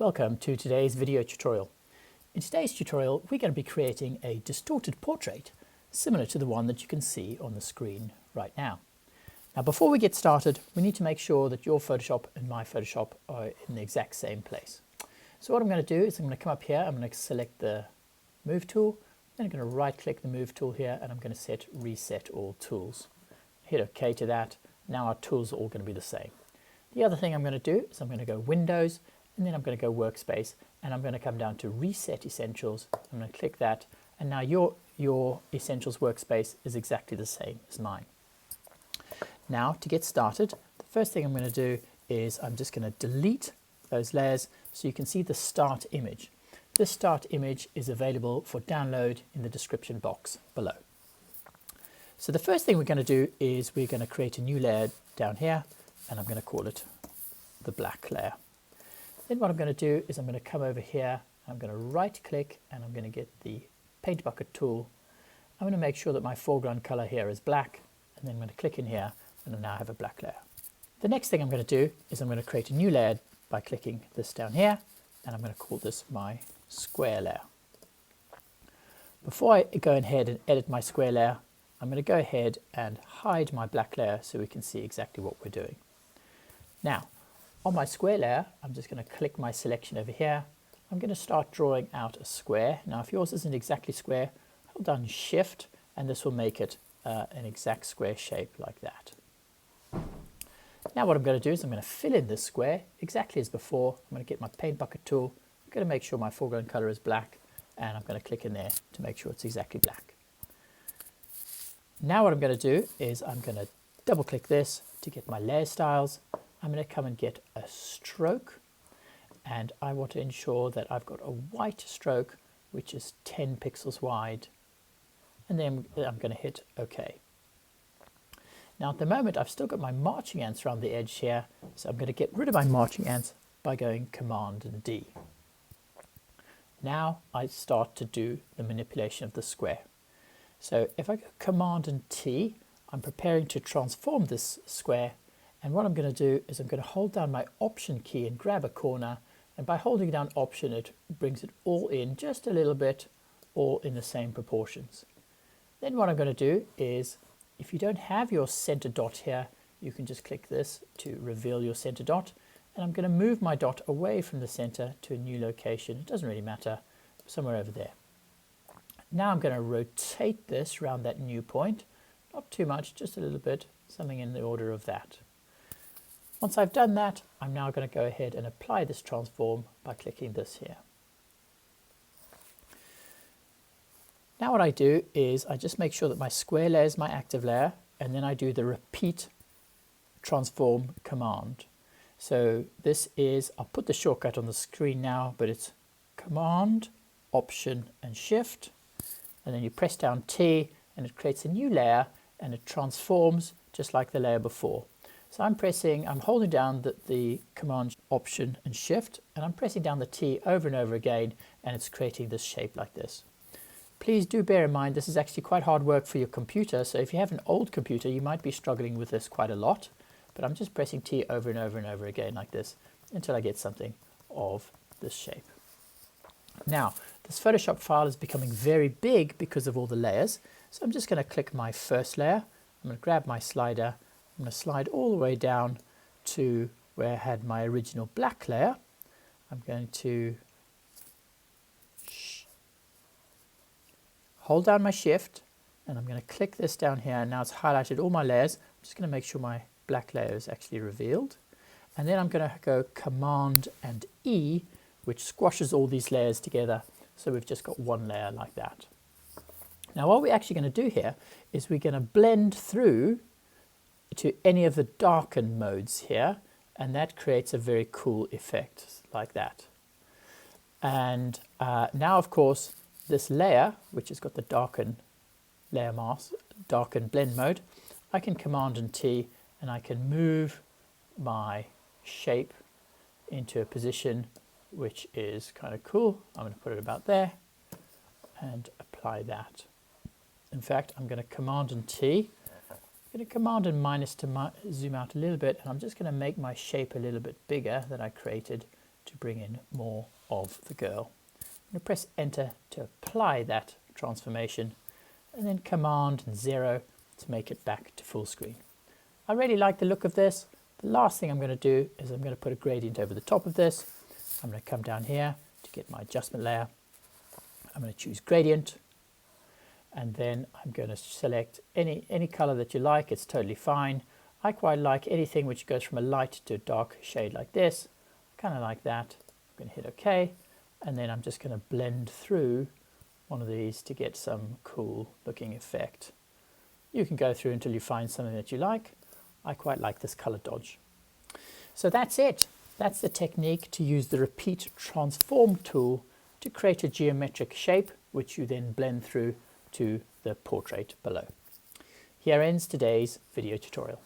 Welcome to today's video tutorial. In today's tutorial, we're going to be creating a distorted portrait similar to the one that you can see on the screen right now. Now, before we get started, we need to make sure that your Photoshop and my Photoshop are in the exact same place. So what I'm going to do is I'm going to come up here, I'm going to select the Move tool, then I'm going to right click the Move tool here, and I'm going to set Reset All Tools. Hit OK to that. Now our tools are all going to be the same. The other thing I'm going to do is I'm going to go Windows, and then I'm going to go Workspace, and I'm going to come down to Reset Essentials. I'm going to click that, and now your Essentials workspace is exactly the same as mine. Now, to get started, the first thing I'm going to do is I'm just going to delete those layers so you can see the start image. This start image is available for download in the description box below. So the first thing we're going to do is we're going to create a new layer down here, and I'm going to call it the black layer. Then what I'm going to do is I'm going to come over here, I'm going to right click, and I'm going to get the paint bucket tool. I'm going to make sure that my foreground color here is black, and then I'm going to click in here, and I now have a black layer. The next thing I'm going to do is I'm going to create a new layer by clicking this down here, and I'm going to call this my square layer. Before I go ahead and edit my square layer, I'm going to go ahead and hide my black layer so we can see exactly what we're doing. Now, on my square layer, I'm just going to click my selection over here. I'm going to start drawing out a square. Now, if yours isn't exactly square, hold down Shift, and this will make it an exact square shape like that. Now what I'm going to do is I'm going to fill in this square exactly as before. I'm going to get my paint bucket tool. I'm going to make sure my foreground color is black, and I'm going to click in there to make sure it's exactly black. Now what I'm going to do is I'm going to double click this to get my layer styles. I'm going to come and get a stroke, and I want to ensure that I've got a white stroke which is 10 pixels wide, and then I'm going to hit OK. Now at the moment I've still got my marching ants around the edge here, so I'm going to get rid of my marching ants by going Command and D. Now I start to do the manipulation of the square. So if I go Command and T, I'm preparing to transform this square, and what I'm going to do is I'm going to hold down my Option key and grab a corner, and by holding down Option it brings it all in just a little bit, all in the same proportions. Then what I'm going to do is, if you don't have your center dot here, you can just click this to reveal your center dot, and I'm going to move my dot away from the center to a new location. It doesn't really matter, somewhere over there. Now I'm going to rotate this around that new point, not too much, just a little bit, something in the order of that. Once I've done that, I'm now going to go ahead and apply this transform by clicking this here. Now what I do is I just make sure that my square layer is my active layer, and then I do the repeat transform command. So this is, I'll put the shortcut on the screen now, but it's Command, Option and Shift, and then you press down T and it creates a new layer and it transforms just like the layer before. So I'm holding down the Command, Option and Shift, and I'm pressing down the T over and over again, and it's creating this shape like this. Please do bear in mind this is actually quite hard work for your computer, so if you have an old computer you might be struggling with this quite a lot, but I'm just pressing T over and over and over again like this until I get something of this shape. Now this Photoshop file is becoming very big because of all the layers, so I'm just going to click my first layer, I'm going to grab my slider, I'm going to slide all the way down to where I had my original black layer. I'm going to hold down my Shift, and I'm going to click this down here, and now it's highlighted all my layers. I'm just going to make sure my black layer is actually revealed, and then I'm going to go Command and E, which squashes all these layers together, so we've just got one layer like that. Now what we're actually going to do here is we're going to blend through to any of the darken modes here, and that creates a very cool effect like that. And now of course this layer, which has got the darken layer mask, darken blend mode, I can Command and T, and I can move my shape into a position which is kind of cool. I'm going to put it about there and apply that. In fact, I'm going to Command and T. I'm going to Command and minus to zoom out a little bit, and I'm just going to make my shape a little bit bigger that I created to bring in more of the girl. I'm going to press enter to apply that transformation, and then command and 0 to make it back to full screen. I really like the look of this. The last thing I'm going to do is I'm going to put a gradient over the top of this. I'm going to come down here to get my adjustment layer. I'm going to choose gradient, and then I'm going to select any color that you like. It's totally fine. I quite like anything which goes from a light to a dark shade like this, kind of like that. I'm going to hit OK, and then I'm just going to blend through one of these to get some cool looking effect. You can go through until you find something that you like. I quite like this color dodge. So that's it. That's the technique to use the repeat transform tool to create a geometric shape, which you then blend through to the portrait below. Here ends today's video tutorial.